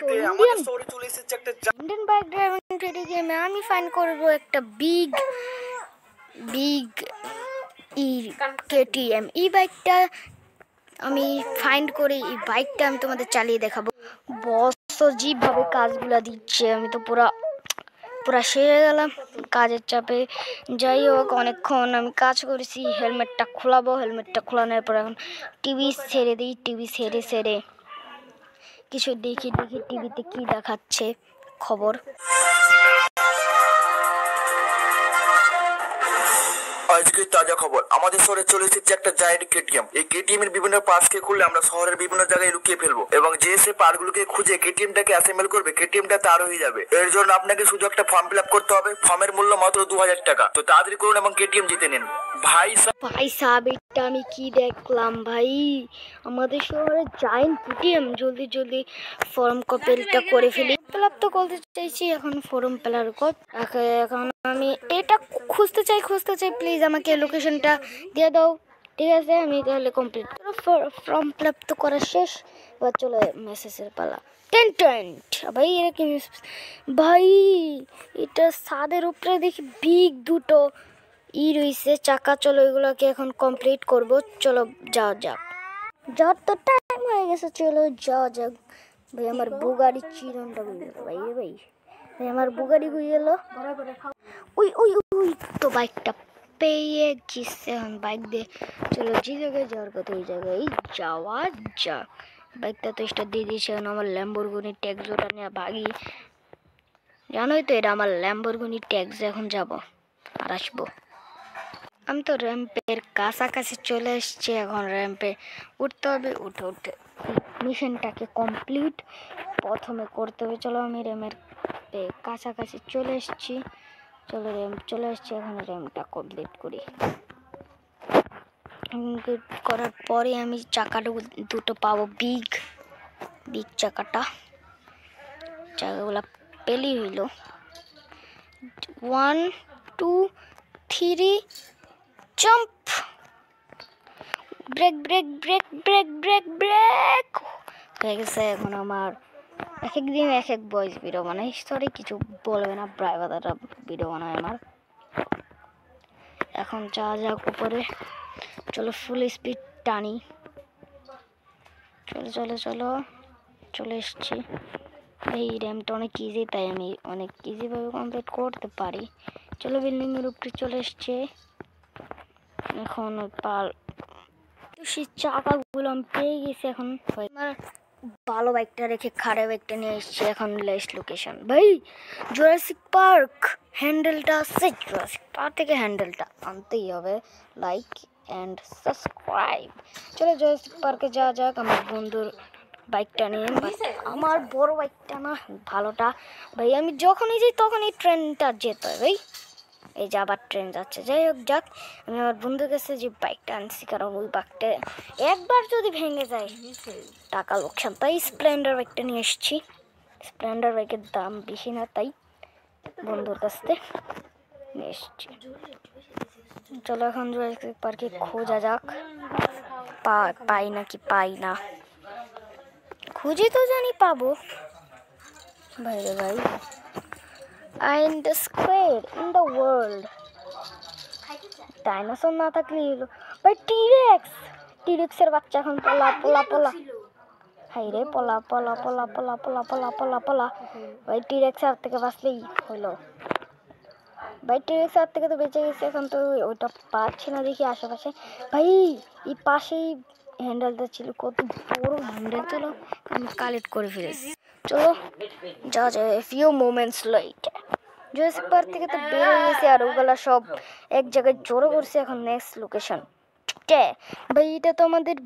তো Indian bike driving ট্রেডে গেমে আমি ফাইন করব একটা বিগ কেটিএম। এই বাইকটা আমি ফাইন্ড করে এই বাইকটা আমি তোমাদের চালিয়ে দেখাবো। বস যেভাবে কাজগুলো দিচ্ছে আমি তো পুরা শেষ গেলাম কাজের চাপে। যাই হোক অনেকক্ষণ আমি কাজ করেছি। হেলমেটটা খোলাবো, হেলমেটটা খোলানোর পর এখন টিভি ছেড়ে দিই। টিভি ছেড়ে কিছু দেখি টিভিতে কি দেখাচ্ছে খবর। আজকে তাজা খবর, আমাদের শহরে চলে এসেছে একটা জায়ান্ট কেটিএম। এই কেটিএম এর বিভিন্ন পার্টসকে খুললে আমরা শহরের বিভিন্ন জায়গায় লুকিয়ে ফেলবো এবং যে সে পার্টগুলোকে খুঁজে কেটিএমটাকে অ্যাসেম্বল করবে, কেটিএমটা তার হয়ে যাবে। এর জন্য আপনাকে শুধু একটা ফর্ম ফিল আপ করতে হবে। ফর্মের মূল্য মাত্র 2000 টাকা। তো তাড়াতাড়ি করুন এবং কেটিএম জিতে নিন। ভাই সাহেব এটা আমি কি দেখলাম ভাই, আমাদের শহরে জায়ান্ট কেটিএম। জলদি ফর্ম কপিটা করে ফেলি। ফিল আপ তো করতে চাইছি, এখন ফর্ম ফিলার কর। এখন আমি এটা খুঁজতে চাই। প্লিজ আমাকে লোকেশনটা দিয়ে দাও। ঠিক আছে, আমি তাহলে কমপ্লিট ফর্ম ফিল আপ তো করা শেষ। এবার চলো মেসেজের পালা। ভাই এরা কি ভাই, এটা ছাদের উপরে দেখি বিগ দুটো রয়েছে চাকা। চলো এগুলোকে এখন কমপ্লিট করব। চলো যাওয়া যাক, তো টাইম হয়ে গেছে। চলো যাওয়া যাক। ভাই আমার বুগাড়ি চিরনটা হয়ে গেল। ভাই আমার বুগাড়ি হয়ে গেল। ওই তো বাইকটা পেয়ে গেছে। এখন বাইক দিয়ে চলো যে জায়গায় যাওয়ার কথা ওই জায়গায় যাওয়া যাক। বাইকটা তো স্টার্ট দিয়ে দিয়েছে। এখন আমার ল্যাম্বরগিনি ট্যাক্সোটা নিয়ে ভাগি। জানোই তো এটা আমার ল্যাম্বরগিনি ট্যাক্স। এখন যাব আর আসবো। আমি তো র্যাম্পের কাছাকাছি চলে এসেছি। এখন র্যাম্পে উঠতে হবে। উঠে মিশনটাকে কমপ্লিট প্রথমে করতে হবে। চলো আমি র্যামের কাছাকাছি চলে এসেছি। চলো র্যাম্প চলে এসেছি। এখন র্যাম্পটা কমপ্লিট করি। কমপ্লিট করার পরে আমি চাকাটা দুটো পাবো, বিগ চাকাগুলো পেলি হইল। 1 2 3 জাম্প। ব্রেক হয়ে গেছে। এখন আমার এক দিন এক বয়স ভিডিও বানাই। সরি কিছু বলবে না, প্রাইভেটরা ভিডিও বানায় আমার। এখন যাওয়া যাক উপরে। চলো ফুল স্পিড টানি। চলে এসছি। এই র্যামটা অনেক ইজি, তাই আমি অনেক ইজিভাবে কমপ্লিট করতে পারি। চলো বিল্ডিং এর উপরে চলে এসছে। এখন সেই চাকাগুলো আমি পেয়ে গেছি। এখন আমার ভালো বাইকটা রেখে খারাপ বাইকটা নিয়ে এসছি। এখন লেস্ট লোকেশন ভাই জুরাসিক পার্ক। হ্যান্ডেলটা আছে জুরাসিক পার্ক থেকে, হ্যান্ডেলটা আনতেই হবে। Like and subscribe. চলো জুরাসিক পার্কে যাওয়া যাক আমার বন্ধুর বাইকটা নিয়ে। আমার বড় বাইকটা না ভালোটা ভাই, আমি যখনই যাই তখনই ট্রেনটা যেতে হয় ভাই। এই যে আবার ট্রেন যাচ্ছে। যাই হোক যাক, আমি আমার বন্ধুর কাছে যে বাইকটা আনছি, কারণ ওই বাইকটা একবার যদি ভেঙে যায় টাকা লোকসান, তাই স্প্লেন্ডার বাইকটা নিয়ে এসেছি। স্প্লেন্ডার বাইকের দাম বেশি না, তাই বন্ধুর কাছ থেকে নিয়ে এসেছি। চলো এখন জুরাসিক পার্কে খোঁজা যাক, পাই না। খুঁজে তো জানি পাবো ভাই। in the square in the world dinosaur না থাকলে ভাই টিরেক্স এর বাচ্চা এখন পলা হাই রে পলা ভাই টিরেক্স আর থেকে বাঁচলেই হলো ভাই। টিরেক্স আর থেকে তো বেঁচে গেছে। এখন তো ওইটা পাচ্ছি না দেখি আশেপাশে। ভাই এই পাশেই হ্যান্ডেলটা ছিল, কত বড় হ্যান্ডেল। চলো আমি কালেক্ট করে ফেলেছি। চলো যাওয়া যায়। Few moments lighter Jurassic park থেকে তো বের হয়ে গেছে, আর ওগুলা সব এক জায়গায় জড়ো করছে। এখন নেক্সট লোকেশন ভাই, এটা তো আমাদের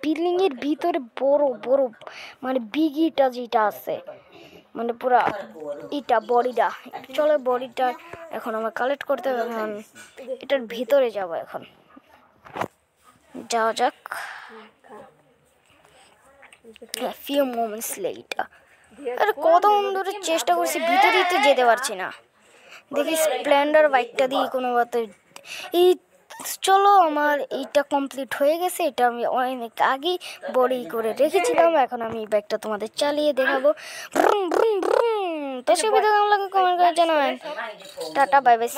বিল্ডিং এর ভিতরে বড় মানে বিগিটা যেটা আছে, মানে পুরা ইটা বডিটা। চলো বডিটা এখন আমার কালেক্ট করতে হবে। এখন এটার ভিতরে যাব। এখন যাওয়া যাক। Few moments later. আরে কত ধরে চেষ্টা করছি, ভিতরেই তো যেতে পারছি না। দেখি স্প্লেন্ডার বাইকটা দিয়ে কোনো মতে এই চলো আমার এইটা কমপ্লিট হয়ে গেছে। এটা আমি অনেক আগেই বড়ি করে রেখেছিলাম। এখন আমি এই ব্যাগটা তোমাদের চালিয়ে দেখাবো। তো সুবিধা কেমন লাগে কমেন্ট করে জানাবেন। Tata bye bye.